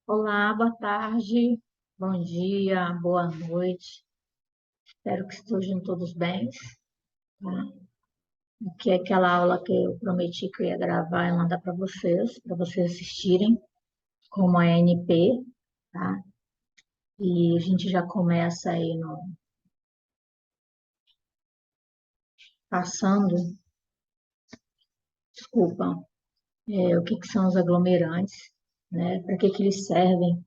Olá, boa tarde, bom dia, boa noite. Espero que estejam todos bem, tá? Que é aquela aula que eu prometi que eu ia gravar e mandar para vocês assistirem, como a ANP, tá? E a gente já começa aí no passando, desculpa, o que que são os aglomerantes, né? Para que que eles servem?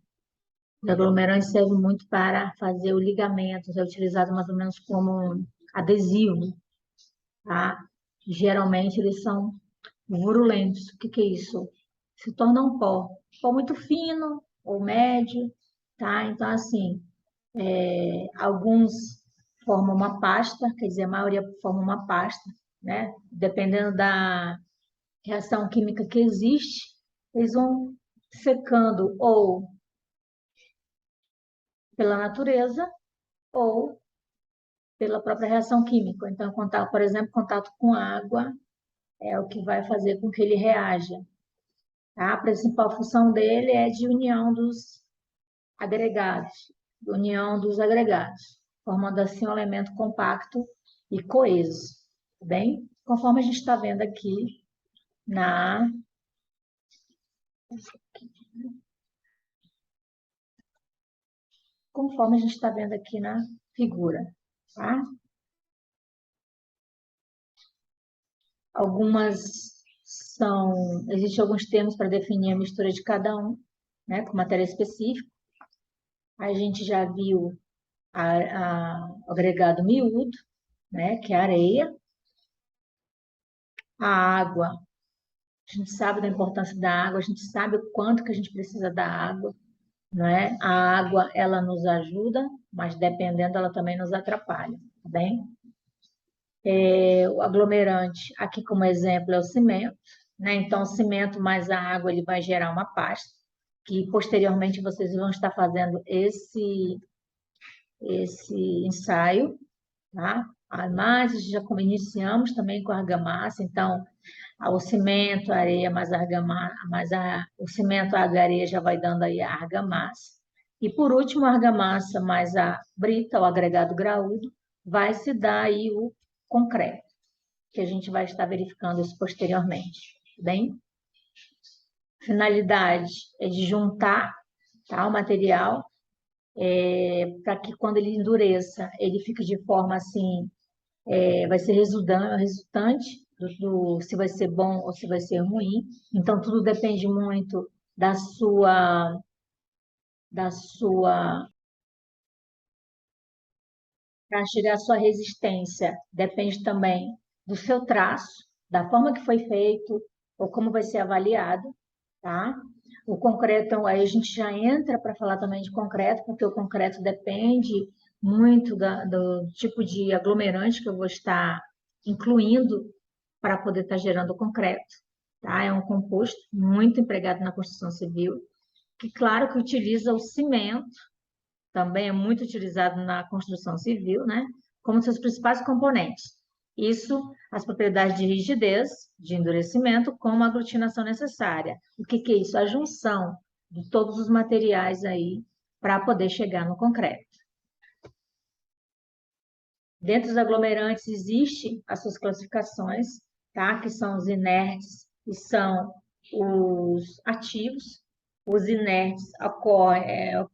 Os aglomerantes servem muito para fazer o ligamento, é utilizado mais ou menos como um adesivo, tá? Geralmente eles são Vurulentos, o que que é isso? Se torna um pó muito fino ou médio, tá? Então, assim, alguns formam uma pasta, quer dizer, a maioria forma uma pasta, né? Dependendo da reação química que existe, eles vão secando ou pela natureza ou pela própria reação química. Então, contato, por exemplo, contato com água é o que vai fazer com que ele reaja, tá? A principal função dele é de união dos agregados, união dos agregados, formando assim um elemento compacto e coeso, tá bem? Conforme a gente está vendo aqui na, conforme a gente está vendo aqui na figura, tá? Algumas existem alguns termos para definir a mistura de cada um, né, com matéria específica. A gente já viu o agregado miúdo, né, que é a areia, a água. A gente sabe da importância da água, a gente sabe o quanto que a gente precisa da água, não é? A água, ela nos ajuda, mas dependendo, ela também nos atrapalha, tá bem? O aglomerante, aqui como exemplo, é o cimento, né? Então, o cimento mais a água, ele vai gerar uma pasta, que posteriormente vocês vão estar fazendo esse ensaio, tá? Mas já como iniciamos também com a argamassa, então o cimento, a areia, mais a argamassa, o cimento, a areia já vai dando aí a argamassa. E por último, a argamassa mais a brita, o agregado graúdo, vai se dar aí o concreto, que a gente vai estar verificando isso posteriormente, tá bem? Finalidade é de juntar, tá, o material para que quando ele endureça, ele fique de forma assim, vai ser resultante se vai ser bom ou se vai ser ruim. Então, tudo depende muito da sua, para chegar à sua resistência. Depende também do seu traço, da forma que foi feito ou como vai ser avaliado, tá? O concreto, aí a gente já entra para falar também de concreto, porque o concreto depende muito do tipo de aglomerante que eu vou estar incluindo para poder estar gerando o concreto, tá? É um composto muito empregado na construção civil, que claro que utiliza o cimento, também é muito utilizado na construção civil, né? Como seus principais componentes. Isso, as propriedades de rigidez, de endurecimento, como a aglutinação necessária. O que que é isso? A junção de todos os materiais aí para poder chegar no concreto. Dentro dos aglomerantes existem as suas classificações, tá? Que são os inertes e são os ativos. Os inertes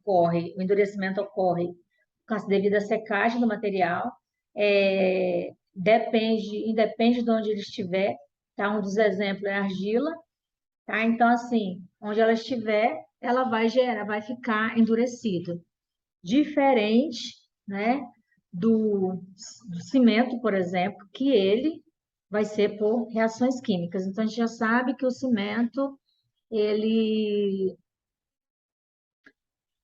o endurecimento ocorre com a devida secagem do material, independe de onde ele estiver, tá? Um dos exemplos é a argila, tá? Então, assim, onde ela estiver, ela vai gerar, vai ficar endurecido. Diferente, né, do cimento, por exemplo, que ele vai ser por reações químicas. Então, a gente já sabe que o cimento, ele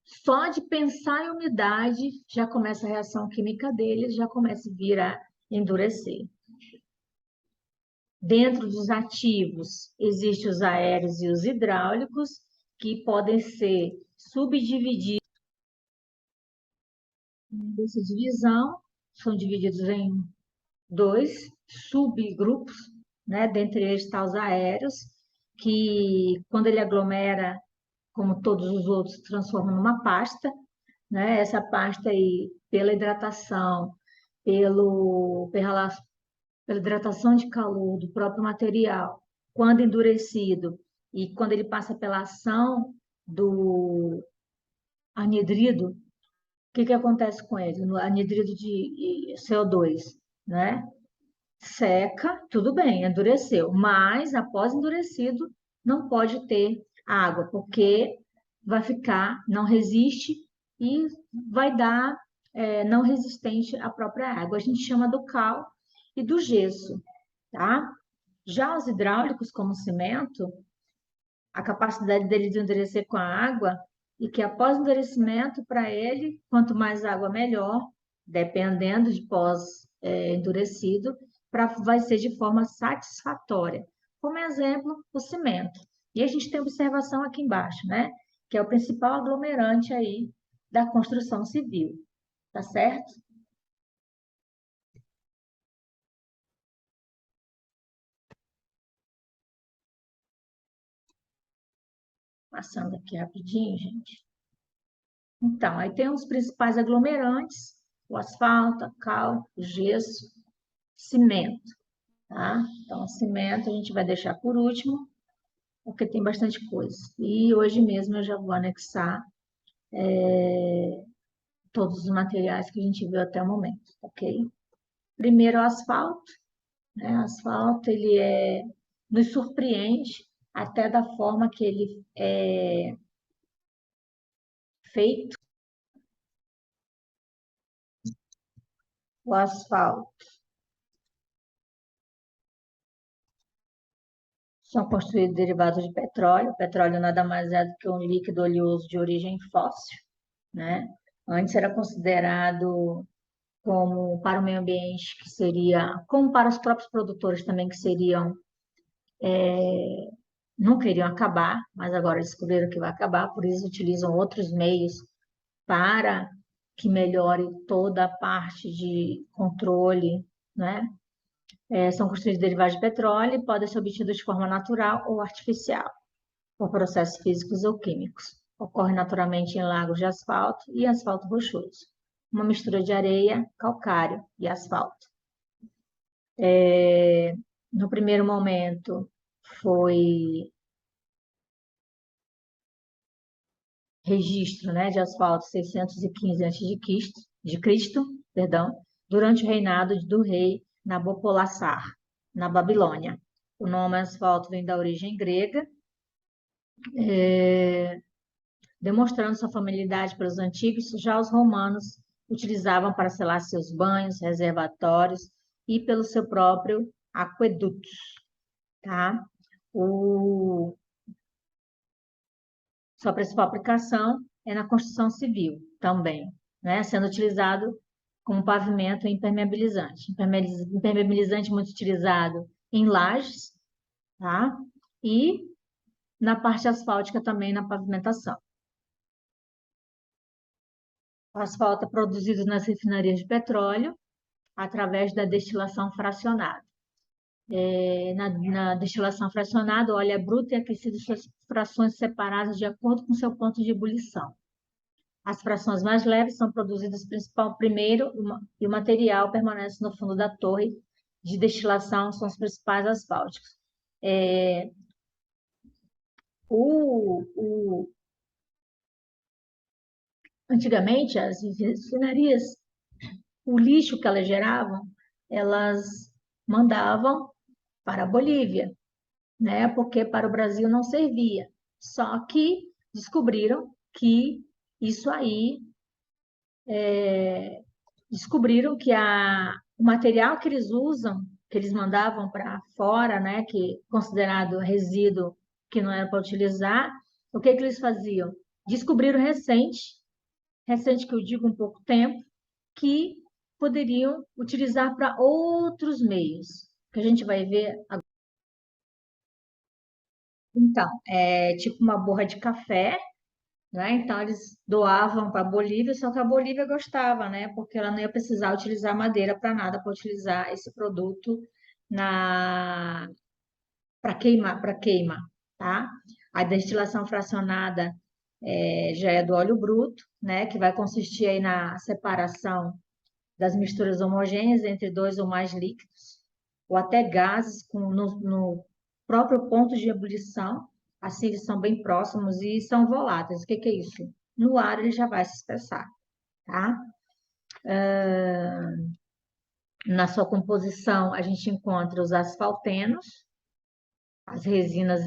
só de pensar em umidade já começa a reação química dele, já começa a vir a endurecer. Dentro dos ativos, existem os aéreos e os hidráulicos, que podem ser subdivididos nessa divisão, são divididos em dois subgrupos, né? Dentre eles está os aéreos, que quando ele aglomera, como todos os outros, se transforma numa pasta, né? Essa pasta aí, pela hidratação, pela hidratação de calor do próprio material, quando endurecido e quando ele passa pela ação do anidrido, o que que acontece com ele? No anidrido de CO2, né? Seca, tudo bem, endureceu, mas após endurecido não pode ter água, porque vai ficar, não resiste e vai dar não resistente à própria água. A gente chama do cal e do gesso, tá? Já os hidráulicos, como o cimento, a capacidade dele de endurecer com a água e que após o endurecimento, para ele, quanto mais água, melhor, dependendo de pós endurecido, vai ser de forma satisfatória. Como exemplo, o cimento. E a gente tem observação aqui embaixo, né? Que é o principal aglomerante aí da construção civil, tá certo? Passando aqui rapidinho, gente. Então, aí tem os principais aglomerantes, o asfalto, a cal, o gesso, cimento, tá? Então, cimento a gente vai deixar por último, porque tem bastante coisa. E hoje mesmo eu já vou anexar todos os materiais que a gente viu até o momento, ok? Primeiro, o asfalto, né? O asfalto, nos surpreende até da forma que ele é feito. O asfalto são construídos derivados de petróleo. O petróleo nada mais é do que um líquido oleoso de origem fóssil, né? Antes era considerado como para o meio ambiente, que seria, como para os próprios produtores também, que seriam, não queriam acabar, mas agora descobriram que vai acabar, por isso utilizam outros meios para que melhore toda a parte de controle, né? São construídos derivados de petróleo e podem ser obtidos de forma natural ou artificial, por processos físicos ou químicos. Ocorre naturalmente em lagos de asfalto e asfalto rochoso. Uma mistura de areia, calcário e asfalto. No primeiro momento, foi registro, né, de asfalto 615 a.C., perdão, durante o reinado do rei Nabopolassar, na Babilônia. O nome asfalto vem da origem grega, demonstrando sua familiaridade pelos antigos. Já os romanos utilizavam para selar seus banhos, reservatórios e pelo seu próprio aquedutos, tá? Sua principal aplicação é na construção civil também, né? Sendo utilizado como pavimento impermeabilizante. Impermeabilizante muito utilizado em lajes, tá? E na parte asfáltica também na pavimentação. O asfalto é produzido nas refinarias de petróleo através da destilação fracionada. Na destilação fracionada, o óleo é bruto e aquecido em suas frações separadas de acordo com seu ponto de ebulição. As frações mais leves são produzidas primeiro e o material permanece no fundo da torre de destilação, são os principais asfálticos. É, o, o, Antigamente, as refinarias, o lixo que elas geravam, elas mandavam para a Bolívia, né? Porque para o Brasil não servia. Só que descobriram que isso aí descobriram que o material que eles usam, que eles mandavam para fora, né, que é considerado resíduo que não era para utilizar, o que que eles faziam? Descobriram recente que eu digo um pouco tempo, que poderiam utilizar para outros meios, que a gente vai ver agora. Então, é tipo uma borra de café, né? Então, eles doavam para a Bolívia, só que a Bolívia gostava, né? Porque ela não ia precisar utilizar madeira para nada, para utilizar esse produto na para queima, tá? A destilação fracionada já é do óleo bruto, né, que vai consistir aí na separação das misturas homogêneas entre dois ou mais líquidos, ou até gases no próprio ponto de ebulição, assim eles são bem próximos e são voláteis. O que é isso? No ar ele já vai se expressar, tá? Na sua composição, a gente encontra os asfaltenos, as resinas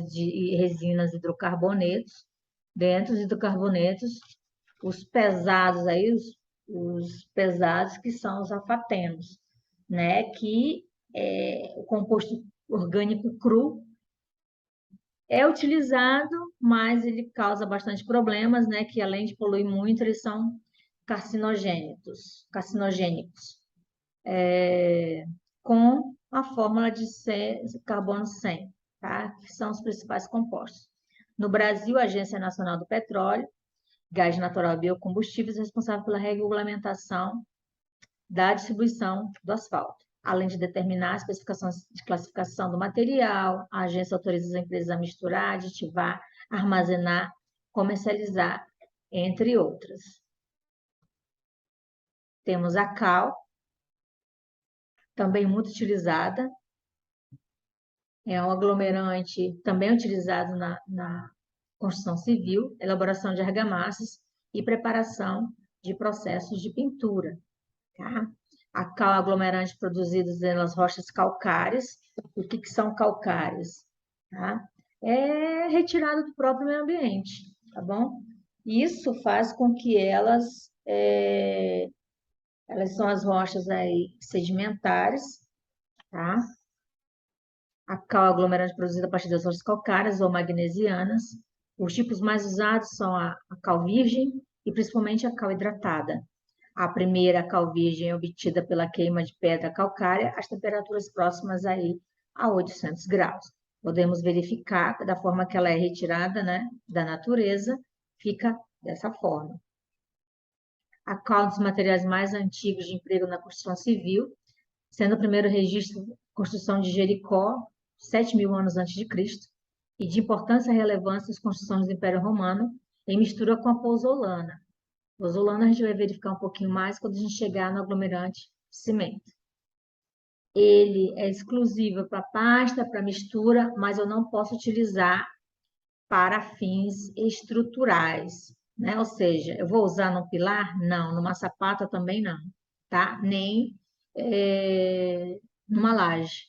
hidrocarbonetos, dentro dos hidrocarbonetos, os pesados aí, os pesados que são os alfatenos, né? Que é o composto orgânico cru é utilizado, mas ele causa bastante problemas, né? Que além de poluir muito, eles são carcinogênicos, com a fórmula de carbono 100, tá? Que são os principais compostos. No Brasil, a Agência Nacional do Petróleo, Gás Natural e Biocombustíveis, é responsável pela regulamentação da distribuição do asfalto, além de determinar as especificações de classificação do material. A agência autoriza as empresas a misturar, aditivar, armazenar, comercializar, entre outras. Temos a cal, também muito utilizada, é um aglomerante também utilizado na construção civil, elaboração de argamassas e preparação de processos de pintura. Tá? A cal é aglomerante produzido nas rochas calcárias. O que são calcárias? Tá? É retirada do próprio meio ambiente, tá bom? Isso faz com que elas são as rochas aí sedimentares, tá? A cal é aglomerante produzida a partir das rochas calcárias ou magnesianas. Os tipos mais usados são a cal virgem e principalmente a cal hidratada. A primeira, a cal virgem, é obtida pela queima de pedra calcária às temperaturas próximas aí a 800 graus. Podemos verificar da forma que ela é retirada, né, da natureza, fica dessa forma. A cal é um dos materiais mais antigos de emprego na construção civil, sendo o primeiro registro de construção de Jericó, 7.000 anos antes de Cristo, e de importância e relevância nas construções do Império Romano, em mistura com a pozzolana. Pozzolana a gente vai verificar um pouquinho mais quando a gente chegar no aglomerante de cimento. Ele é exclusivo para pasta, para mistura, mas eu não posso utilizar para fins estruturais, né? Ou seja, eu vou usar no pilar? Não. Numa sapata também não, tá? Nem numa laje,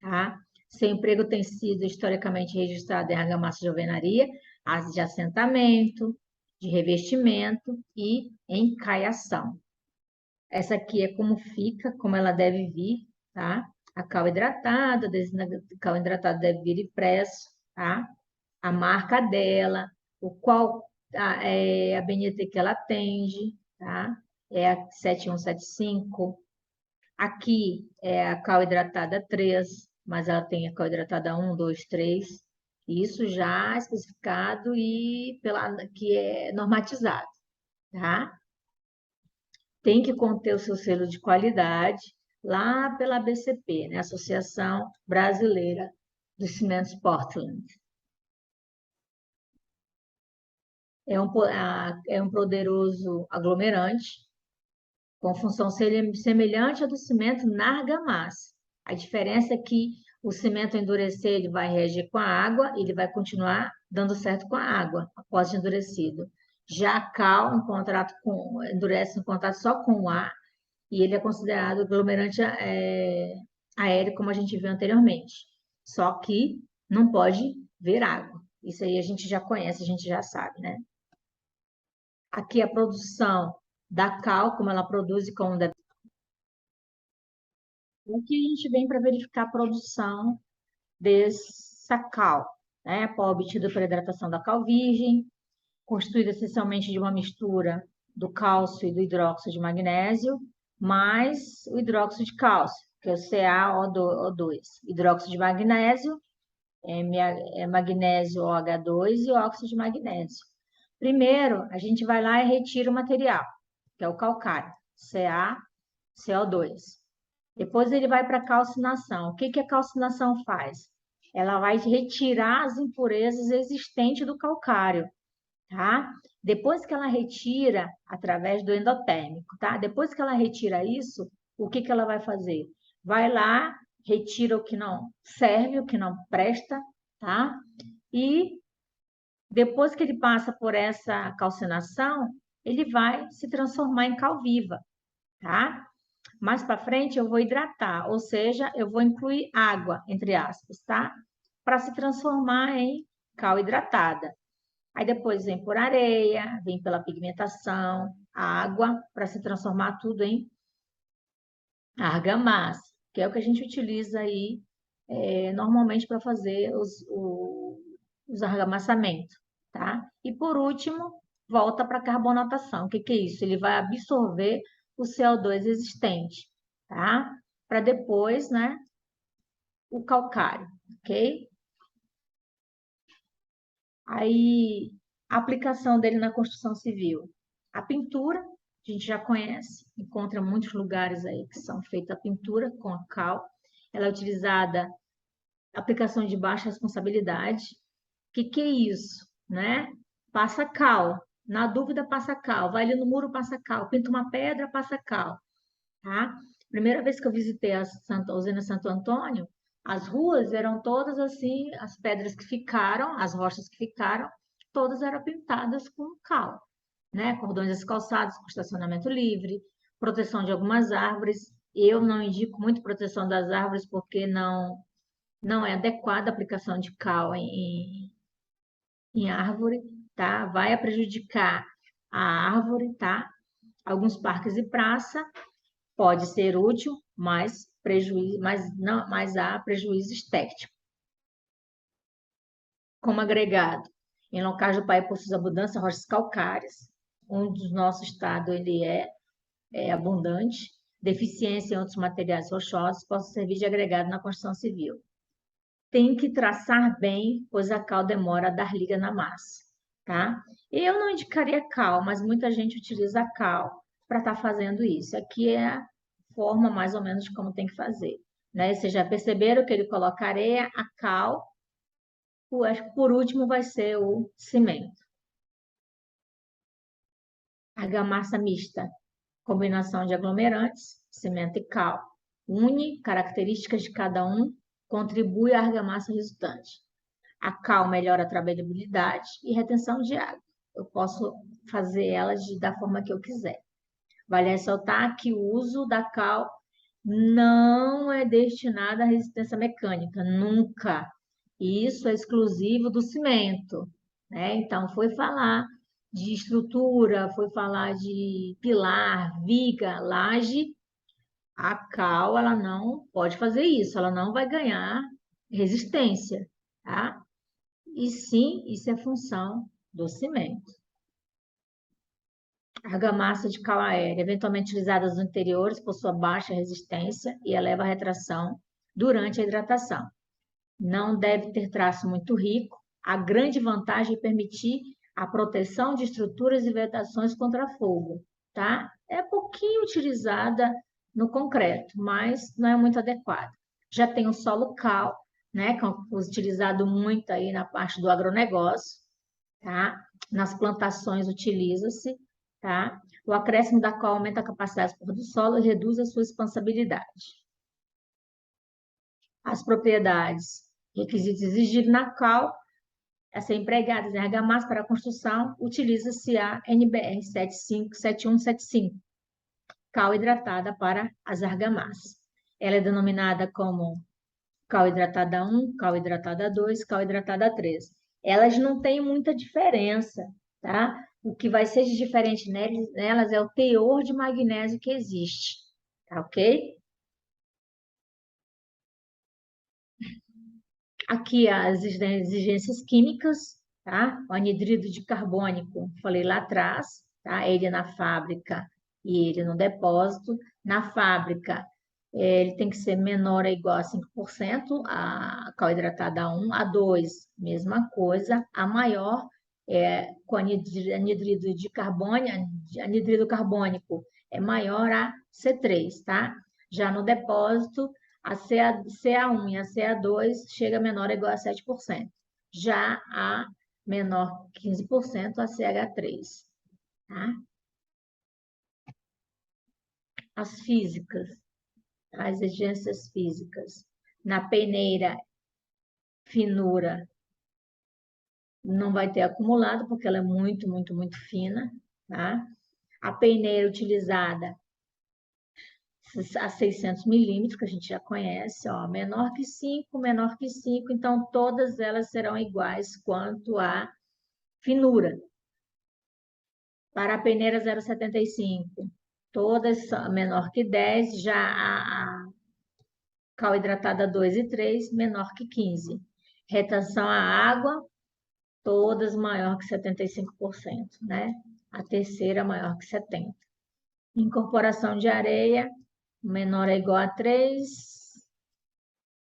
tá? Seu emprego tem sido historicamente registrado em argamassa de alvenaria, as de assentamento, de revestimento e encaiação. Essa aqui é como fica, como ela deve vir, tá? A cal hidratada, a cal hidratada deve vir impresso, tá? A marca dela, a BNT que ela atende, tá? É a 7175. Aqui é a cal hidratada 3, mas ela tem a cal hidratada 1, 2, 3. Isso já especificado e que é normatizado, tá? Tem que conter o seu selo de qualidade lá pela ABCP, né? Associação Brasileira dos Cimentos Portland. É um poderoso aglomerante com função semelhante à do cimento na argamassa. A diferença é que o cimento endurecer, ele vai reagir com a água, ele vai continuar dando certo com a água após endurecido. Já a cal, endurece em contato só com o ar, e ele é considerado aglomerante aéreo, como a gente viu anteriormente. Só que não pode ver água. Isso aí a gente já conhece, a gente já sabe, né? Aqui a produção da cal, como ela produz e como deve. Aqui a gente vem para verificar a produção dessa cal, né? Pó obtido pela hidratação da cal virgem, constituída essencialmente de uma mistura do cálcio e do hidróxido de magnésio, mais o hidróxido de cálcio, que é o CaO2. Hidróxido de magnésio, magnésio OH2 e óxido de magnésio. Primeiro, a gente vai lá e retira o material, que é o calcário, CaCO2. Depois ele vai para a calcinação. O que a calcinação faz? ela vai retirar as impurezas existentes do calcário, tá? Depois que ela retira, através do endotérmico, tá? Depois que ela retira isso, o que que ela vai fazer? Vai lá, retira o que não serve, o que não presta, tá? E depois que ele passa por essa calcinação, ele vai se transformar em cal viva, tá? Mais para frente eu vou hidratar, ou seja, eu vou incluir água, entre aspas, tá? Para se transformar em cal hidratada. Aí depois vem por areia, vem pela pigmentação, água, para se transformar tudo em argamassa, que é o que a gente utiliza aí normalmente para fazer os argamassamentos, tá? E por último, volta para a carbonatação. O que que é isso? Ele vai absorver o CO2 existente, tá? Para depois, né, o calcário, ok? Aí, a aplicação dele na construção civil. A pintura, a gente já conhece, encontra muitos lugares aí que são feitas a pintura com a cal. Ela é utilizada, aplicação de baixa responsabilidade. O que que é isso, né? Passa cal. Na dúvida, passa cal. Vai ali no muro, passa cal. Pinta uma pedra, passa cal, tá? Primeira vez que eu visitei a usina Santo Antônio, as ruas eram todas assim, as pedras que ficaram, as rochas que ficaram, todas eram pintadas com cal, né? Cordões descalçados com estacionamento livre, proteção de algumas árvores. Eu não indico muito proteção das árvores porque não é adequada a aplicação de cal em árvore, tá? Vai prejudicar a árvore, tá? Alguns parques e praça pode ser útil, mas prejuízo, mas não, mas há prejuízo estético. Como agregado, em locais do país possui abundância de rochas calcárias, onde o nosso estado ele é abundante, deficiência em outros materiais rochosos, possa servir de agregado na construção civil. Tem que traçar bem, pois a cal demora a dar liga na massa, tá? Eu não indicaria cal, mas muita gente utiliza a cal para estar fazendo isso. Aqui é a forma mais ou menos de como tem que fazer, né? Vocês já perceberam que ele coloca areia, a cal, acho que por último vai ser o cimento. Argamassa mista, combinação de aglomerantes, cimento e cal. Une características de cada um, contribui à argamassa resultante. A cal melhora a trabalhabilidade e retenção de água. Eu posso fazer ela da forma que eu quiser. Vale ressaltar que o uso da cal não é destinado à resistência mecânica, nunca. Isso é exclusivo do cimento, né? Então, foi falar de estrutura, foi falar de pilar, viga, laje, a cal, ela não pode fazer isso, ela não vai ganhar resistência, tá? E sim, isso é função do cimento. Argamassa de cal aérea, eventualmente utilizadas nos interiores, por sua baixa resistência e eleva a retração durante a hidratação. Não deve ter traço muito rico. A grande vantagem é permitir a proteção de estruturas e vedações contra fogo, tá? É pouquinho utilizada no concreto, mas não é muito adequada. Já tem o solo cal, né, que é utilizado muito aí na parte do agronegócio, tá? Nas plantações utiliza-se, tá? O acréscimo da cal aumenta a capacidade do solo e reduz a sua expansibilidade. As propriedades, requisitos exigidos na cal, a ser empregadas em argamassa para a construção, utiliza-se a NBR 7175, cal hidratada para as argamassas. Ela é denominada como cal hidratada 1, cal hidratada 2, cal hidratada 3. Elas não têm muita diferença, tá? O que vai ser diferente nelas é o teor de magnésio que existe, tá ok? Aqui as exigências químicas, tá? O anidrido de carbônico, falei lá atrás, tá? Ele na fábrica e ele no depósito. Na fábrica, ele tem que ser menor ou igual a 5%, a cal hidratada A1, a 2, mesma coisa, a maior com anidrido de carbono, anidrido carbônico é maior a C3, tá? Já no depósito, A CA1 e a CA2 chega menor ou igual a 7%. Já a menor 15%, a CH3. Tá? As físicas, as exigências físicas. Na peneira, finura, não vai ter acumulado, porque ela é muito, muito, muito fina. Tá? A peneira utilizada a 600 milímetros, que a gente já conhece, ó, menor que 5, então todas elas serão iguais quanto à finura. Para a peneira 0,75, todas são menor que 10, já a cal hidratada 2 e 3, menor que 15. Retenção à água, todas maior que 75%, né? A terceira maior que 70%. Incorporação de areia, menor ou igual a 3,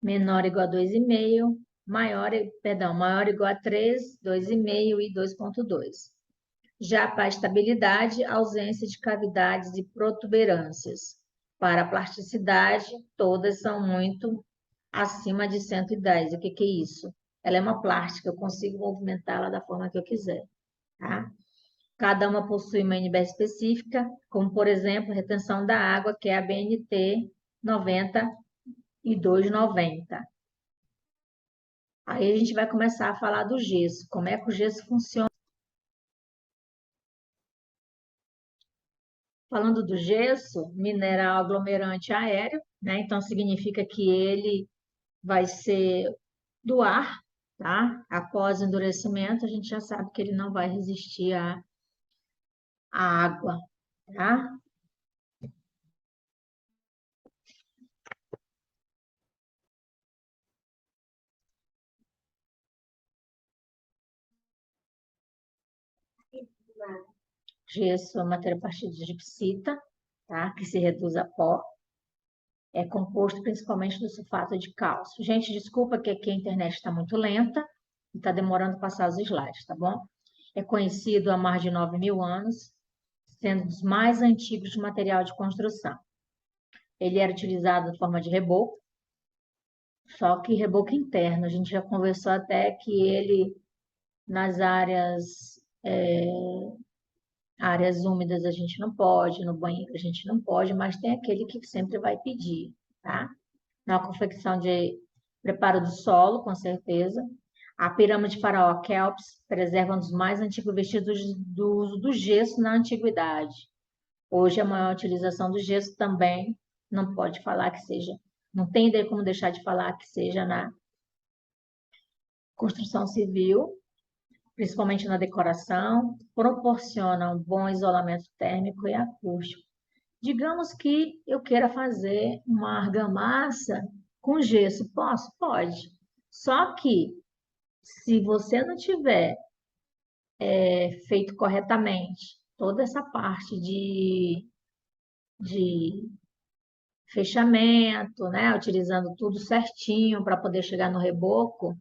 menor ou igual a 2,5, maior ou igual a 3, 2,5 e 2,2. Já para a estabilidade, ausência de cavidades e protuberâncias. Para a plasticidade, todas são muito acima de 110. O que é isso? Ela é uma plástica, eu consigo movimentá-la da forma que eu quiser. Tá? Cada uma possui uma NBR específica, como, por exemplo, retenção da água, que é a BNT 90 e 290. Aí a gente vai começar a falar do gesso, como é que o gesso funciona. Falando do gesso, mineral aglomerante aéreo, né? Então significa que ele vai ser do ar, tá? Após o endurecimento, a gente já sabe que ele não vai resistir à água, tá? Gesso é matéria a partir de gipsita, tá? Que se reduz a pó. É composto principalmente do sulfato de cálcio. Gente, desculpa que aqui a internet está muito lenta e está demorando a passar os slides, tá bom? É conhecido há mais de 9.000 anos, sendo dos mais antigos de material de construção. Ele era utilizado de forma de reboco, só que reboco interno. A gente já conversou até que ele, nas áreas úmidas, a gente não pode, no banheiro a gente não pode, mas tem aquele que sempre vai pedir, tá? Na confecção de preparo do solo, com certeza. A pirâmide faraó Kelps preserva um dos mais antigos vestígios do uso do gesso na antiguidade. Hoje, a maior utilização do gesso também não pode falar que seja, não tem ideia como deixar de falar que seja na construção civil, principalmente na decoração, proporciona um bom isolamento térmico e acústico. Digamos que eu queira fazer uma argamassa com gesso. Posso? Pode. Só que, se você não tiver feito corretamente toda essa parte de fechamento, né? Utilizando tudo certinho para poder chegar no reboco,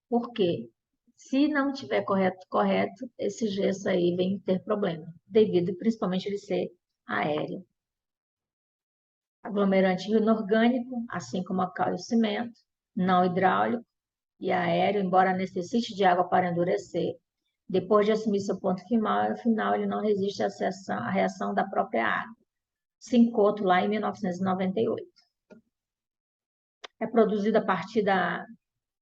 por quê? Se não tiver correto, esse gesso aí vem ter problema, devido principalmente ele ser aéreo. Aglomerante inorgânico, assim como a cal e o cimento, não hidráulico e aéreo, embora necessite de água para endurecer. Depois de assumir seu ponto final ele não resiste à reação da própria água. Cincoto, lá em 1998. É produzido a partir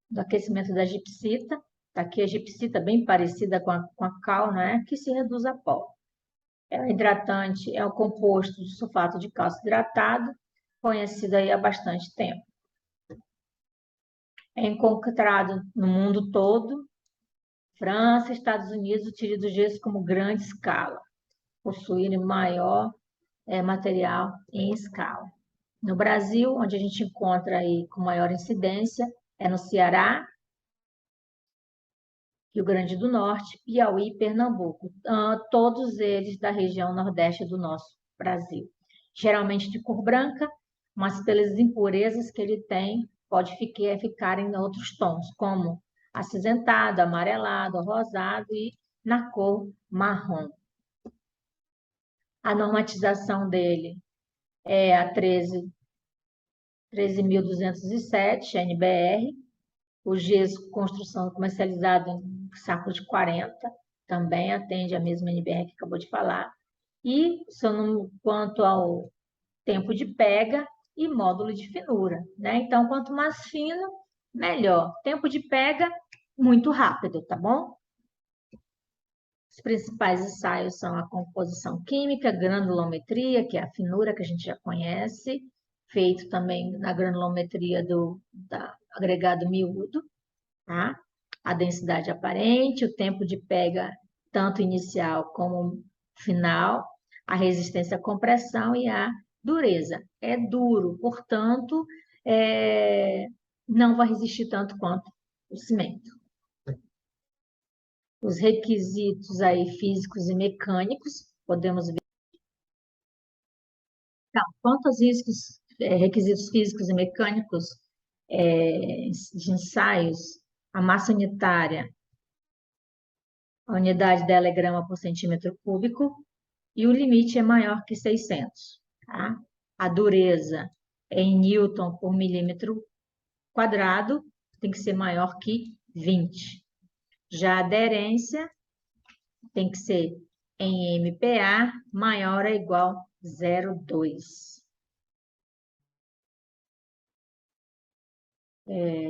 do aquecimento da gipsita. Aqui a gipsita bem parecida com a cal, né? Que se reduz a pó. É o hidratante, é o composto de sulfato de cálcio hidratado, conhecido aí há bastante tempo. É encontrado no mundo todo. França e Estados Unidos utilizam o gesso como grande escala, possuindo maior material em escala. No Brasil, onde a gente encontra aí com maior incidência, é no Ceará, Rio Grande do Norte, Piauí e Pernambuco, todos eles da região nordeste do nosso Brasil. Geralmente de cor branca, mas pelas impurezas que ele tem, pode ficar em outros tons, como acinzentado, amarelado, rosado e na cor marrom. A normatização dele é a 13.207 NBR. O gesso construção comercializado em saco de 40, também atende a mesma NBR que acabou de falar. E quanto ao tempo de pega e módulo de finura, né? Então, quanto mais fino, melhor. Tempo de pega, muito rápido, tá bom? Os principais ensaios são a composição química, granulometria, que é a finura que a gente já conhece, feito também na granulometria do agregado miúdo, tá? A densidade aparente, o tempo de pega, tanto inicial como final, a resistência à compressão e a dureza. É duro, portanto, não vai resistir tanto quanto o cimento. Os requisitos aí físicos e mecânicos, podemos ver. Então, quanto aos requisitos físicos e mecânicos de ensaios, a massa unitária, a unidade dela é grama por centímetro cúbico e o limite é maior que 600, tá? A dureza é em newton por milímetro quadrado, tem que ser maior que 20. Já a aderência tem que ser em MPa maior ou igual a 0,2.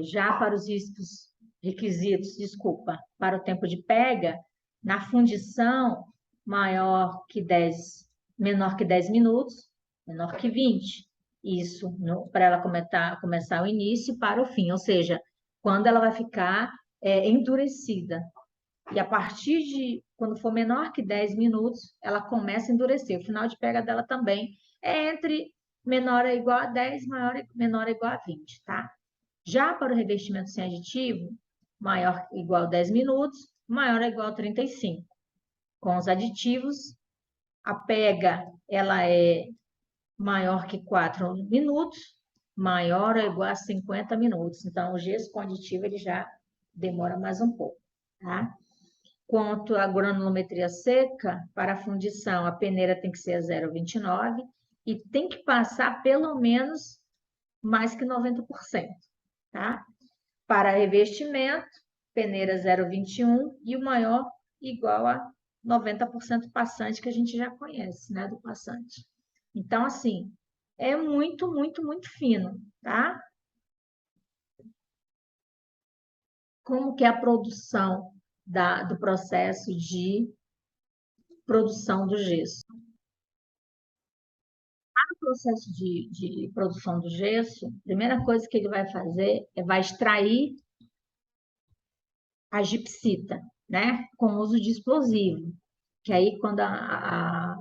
Já para os requisitos, desculpa, para o tempo de pega, na fundição, menor que 10 minutos, menor que 20. Isso para ela começar o início para o fim, ou seja, quando ela vai ficar endurecida. E a partir de, quando for menor que 10 minutos, ela começa a endurecer. O final de pega dela também é entre menor ou igual a 10, menor ou igual a 20, tá? Já para o revestimento sem aditivo, maior ou igual a 10 minutos, maior ou igual a 35. Com os aditivos, a pega ela é maior que 4 minutos, maior ou igual a 50 minutos. Então, o gesso com aditivo ele já demora mais um pouco, tá? Quanto à granulometria seca, para a fundição, a peneira tem que ser a 0,29 e tem que passar pelo menos mais que 90%, tá? Para revestimento, peneira 0,21 e o maior igual a 90% passante, que a gente já conhece, né, do passante. Então, assim, é muito, muito, muito fino, tá? Como que é a produção do processo de produção do gesso? No processo de produção do gesso, a primeira coisa que ele vai fazer vai extrair a gipsita, né? Com uso de explosivo. Que aí, quando a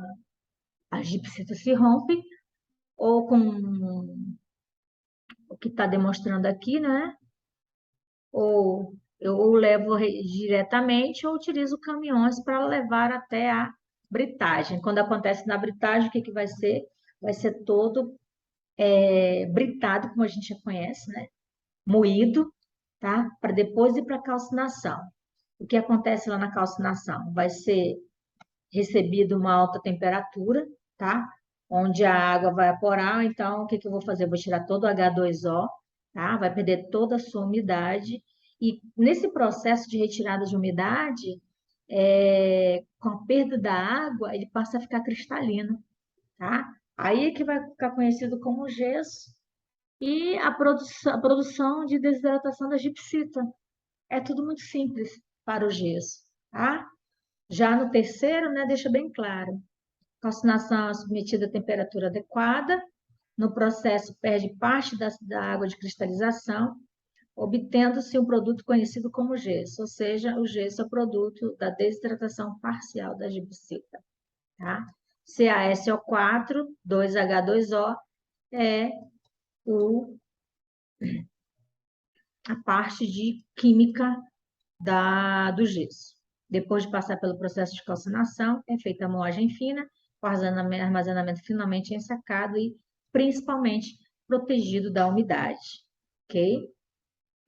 gipsita se rompe, ou com o que está demonstrando aqui, né? Ou eu levo diretamente ou utilizo caminhões para levar até a britagem. Quando acontece na britagem, o que vai ser? Vai ser todo britado, como a gente já conhece, né? Moído, tá? Para depois ir para a calcinação. O que acontece lá na calcinação? Vai ser recebido uma alta temperatura, tá? Onde a água vai evaporar, então o que eu vou fazer? Eu vou tirar todo o H2O, tá? Vai perder toda a sua umidade. E nesse processo de retirada de umidade, com a perda da água, ele passa a ficar cristalino, tá? Aí é que vai ficar conhecido como gesso e a produção de desidratação da gipsita. É tudo muito simples para o gesso, tá? Já no terceiro, né, deixa bem claro. Calcinação é submetida a temperatura adequada. No processo, perde parte da água de cristalização, obtendo-se um produto conhecido como gesso, ou seja, o gesso é o produto da desidratação parcial da gipsita, tá? CaSO4, 2H2O, é a parte de química do gesso. Depois de passar pelo processo de calcinação, é feita a moagem fina, o armazenamento finalmente ensacado e principalmente protegido da umidade, ok?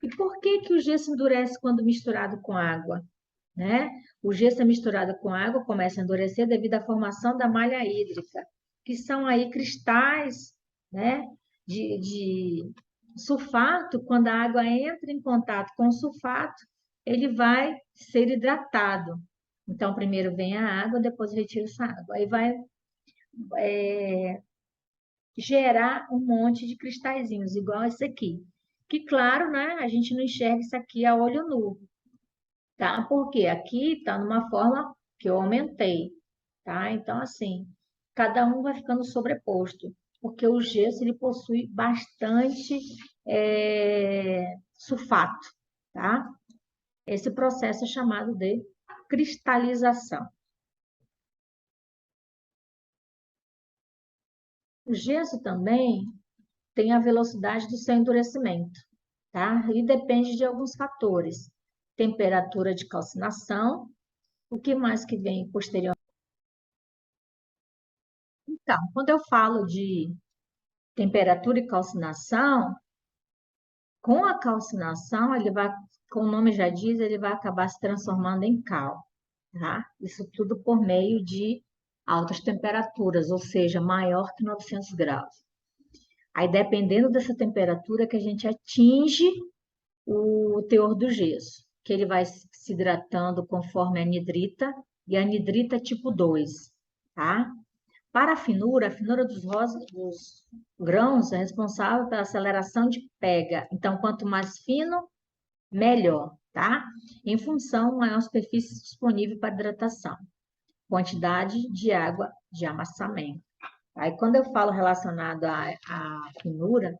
E por que o gesso endurece quando misturado com água? Né? O gesso misturado com água começa a endurecer devido à formação da malha hídrica, que são aí cristais, né? de sulfato, quando a água entra em contato com o sulfato, ele vai ser hidratado. Então, primeiro vem a água, depois retira essa água. Aí vai gerar um monte de cristalzinhos, igual esse aqui. Que, claro, né, a gente não enxerga isso aqui a olho nu, tá? Porque aqui está numa forma que eu aumentei, tá? Então, assim, cada um vai ficando sobreposto, porque o gesso ele possui bastante sulfato, tá? Esse processo é chamado de cristalização. O gesso também tem a velocidade do seu endurecimento, tá? E depende de alguns fatores. Temperatura de calcinação, o que mais que vem posteriormente? Então, quando eu falo de temperatura e calcinação, com a calcinação, ele vai, como o nome já diz, ele vai acabar se transformando em cal, tá? Isso tudo por meio de altas temperaturas, ou seja, maior que 900 graus. Aí, dependendo dessa temperatura que a gente atinge o teor do gesso, que ele vai se hidratando conforme a anidrita, e a anidrita tipo 2, tá? Para a finura dos grãos é responsável pela aceleração de pega. Então, quanto mais fino, melhor, tá? Em função, maior superfície disponível para hidratação. Quantidade de água de amassamento. Aí, quando eu falo relacionado à finura,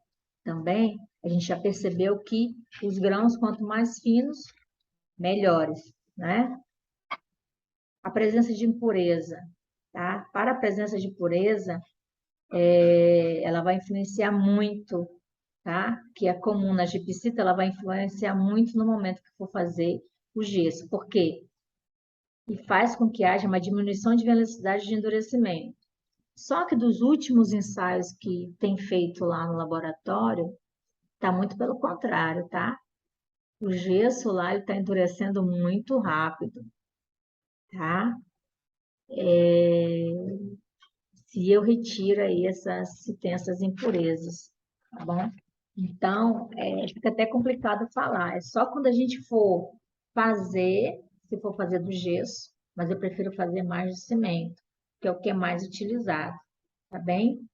também, a gente já percebeu que os grãos, quanto mais finos, melhores, né? A presença de impureza, tá? Para a presença de pureza, ela vai influenciar muito, tá? Que é comum na gipsita, ela vai influenciar muito no momento que for fazer o gesso. Por quê? E faz com que haja uma diminuição de velocidade de endurecimento. Só que dos últimos ensaios que tem feito lá no laboratório, tá muito pelo contrário, tá? O gesso lá ele está endurecendo muito rápido, tá? Se eu retiro aí se tem essas impurezas, tá bom? Então, fica até complicado falar. É só quando a gente for fazer, se for fazer do gesso, mas eu prefiro fazer mais de cimento, que é o que é mais utilizado, tá bem?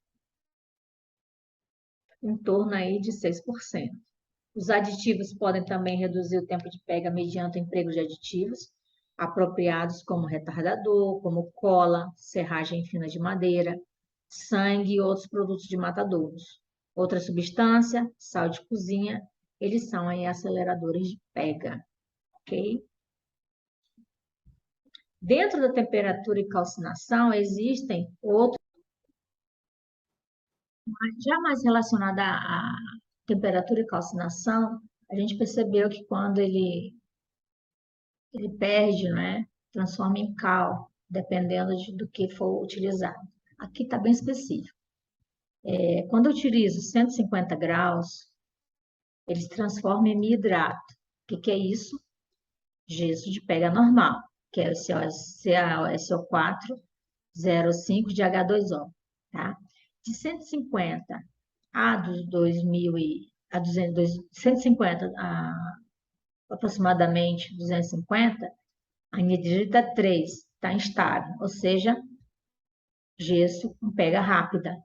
Em torno aí de 6%. Os aditivos podem também reduzir o tempo de pega mediante o emprego de aditivos apropriados como retardador, como cola, serragem fina de madeira, sangue e outros produtos de matadouros. Outra substância, sal de cozinha, eles são aí aceleradores de pega, ok? Dentro da temperatura e calcinação existem outros, já mais relacionada à temperatura e calcinação, a gente percebeu que quando ele perde, né? Transforma em cal, dependendo do que for utilizado. Aqui está bem específico. Quando eu utilizo 150 graus, ele se transforma em hidrato. O que é isso? Gesso de pega normal, que é o CaSO4,05 de H2O, tá? De 150 a dos 2000 a 200, 150 a aproximadamente 250, a anidrita 3 está instável, ou seja, gesso com pega rápida.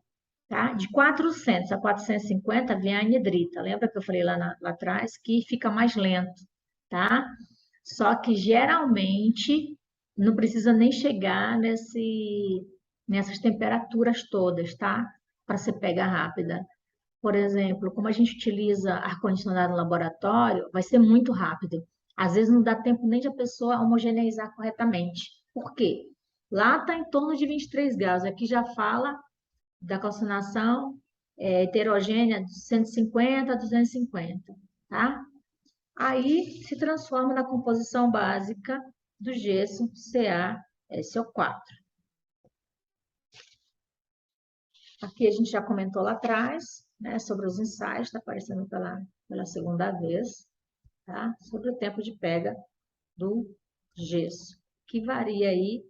Tá? De 400 a 450 vem a anidrita. Lembra que eu falei lá atrás que fica mais lento, tá? Só que geralmente não precisa nem chegar nessas temperaturas todas, tá? Para ser pega rápida. Por exemplo, como a gente utiliza ar-condicionado no laboratório, vai ser muito rápido. Às vezes não dá tempo nem de a pessoa homogeneizar corretamente. Por quê? Lá está em torno de 23 graus. Aqui já fala da calcinação heterogênea de 150 a 250, tá? Aí se transforma na composição básica do gesso CaSO4. Aqui a gente já comentou lá atrás, né, sobre os ensaios, está aparecendo pela segunda vez, tá? Sobre o tempo de pega do gesso, que varia aí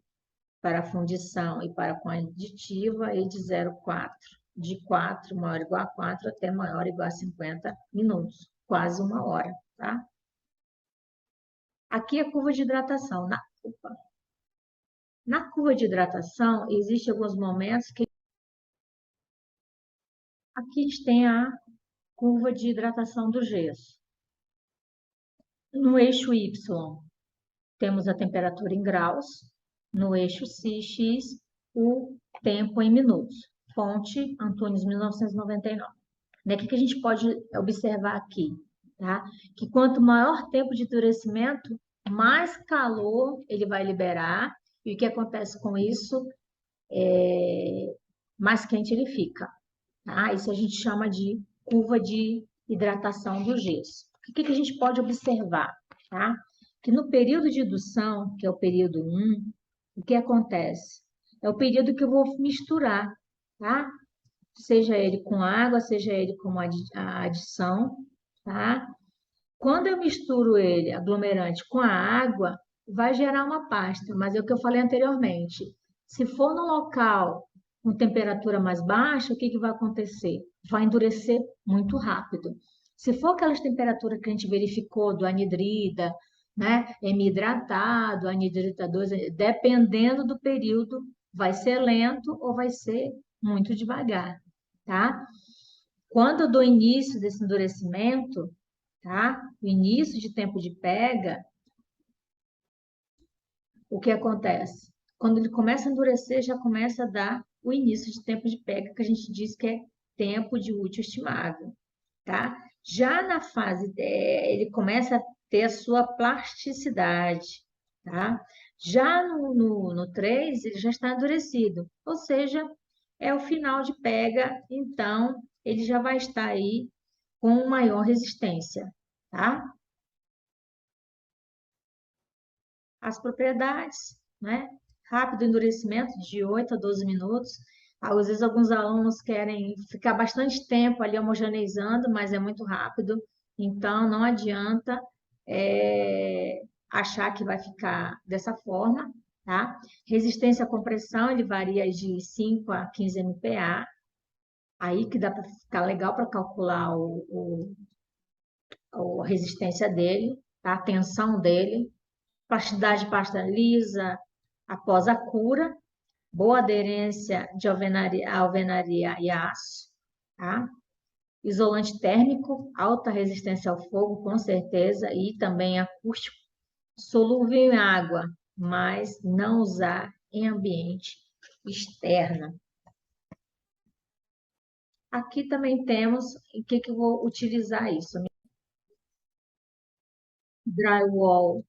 para a fundição e para com a aditiva aí de 0,4 de 4, maior ou igual a 4, até maior ou igual a 50 minutos, quase 1 hora, tá? Aqui é a curva de hidratação. Na curva de hidratação, existem alguns momentos que aqui a gente tem a curva de hidratação do gesso. No eixo Y, temos a temperatura em graus. No eixo X, o tempo em minutos. Fonte, Antunes, 1999. O que a gente pode observar aqui? Tá? Que quanto maior tempo de endurecimento, mais calor ele vai liberar. E o que acontece com isso? Mais quente ele fica. Tá? Isso a gente chama de curva de hidratação do gesso. O que a gente pode observar? Tá? Que no período de indução, que é o período 1, o que acontece? É o período que eu vou misturar, tá? Seja ele com água, seja ele com a adição, tá? Quando eu misturo ele, aglomerante, com a água, vai gerar uma pasta, mas é o que eu falei anteriormente. Se for no local com temperatura mais baixa, o que vai acontecer? Vai endurecer muito rápido. Se for aquelas temperaturas que a gente verificou do anidrida, né, hemidratado, anidrita 2, dependendo do período, vai ser lento ou vai ser muito devagar, tá? Quando eu dou início desse endurecimento, tá? O início de tempo de pega, o que acontece? Quando ele começa a endurecer, já começa a dar o início de tempo de pega, que a gente diz que é tempo de útil estimável, tá? Já na fase, ele começa a ter a sua plasticidade, tá? Já no 3, ele já está endurecido, ou seja, é o final de pega, então ele já vai estar aí com maior resistência, tá? As propriedades, né? Rápido endurecimento, de 8 a 12 minutos. Às vezes, alguns alunos querem ficar bastante tempo ali homogeneizando, mas é muito rápido. Então, não adianta achar que vai ficar dessa forma, tá? Resistência à compressão, ele varia de 5 a 15 MPa. Aí que dá para ficar legal para calcular a resistência dele, tá? A tensão dele. Plasticidade de pasta lisa após a cura, boa aderência de alvenaria e aço, tá? Isolante térmico, alta resistência ao fogo, com certeza, e também acústico, solúvel em água, mas não usar em ambiente externo. Aqui também temos, em que eu vou utilizar isso? Drywall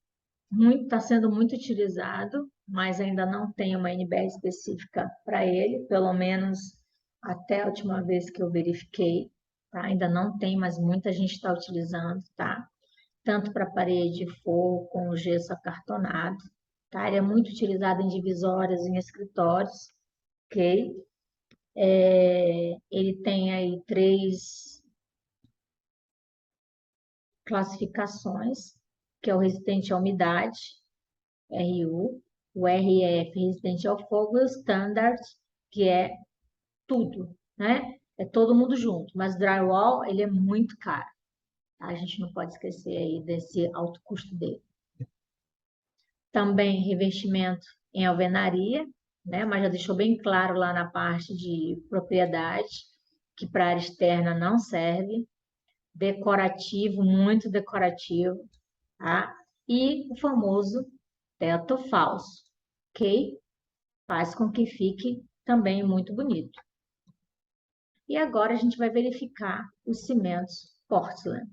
está sendo muito utilizado, mas ainda não tem uma NBR específica para ele, pelo menos até a última vez que eu verifiquei, tá? Ainda não tem, mas muita gente está utilizando, tá? Tanto para parede, forro, com gesso acartonado, tá? Ele é muito utilizado em divisórias, em escritórios, ok? Ele tem aí 3 classificações, que é o resistente à umidade, RU, o RF resistente ao fogo e o Standard, que é tudo, né? É todo mundo junto, mas drywall, ele é muito caro, tá? A gente não pode esquecer aí desse alto custo dele. Também revestimento em alvenaria, né? Mas já deixou bem claro lá na parte de propriedade, que para área externa não serve. Decorativo, muito decorativo, tá? E o famoso teto falso, ok? Faz com que fique também muito bonito. E agora a gente vai verificar os cimentos Portland.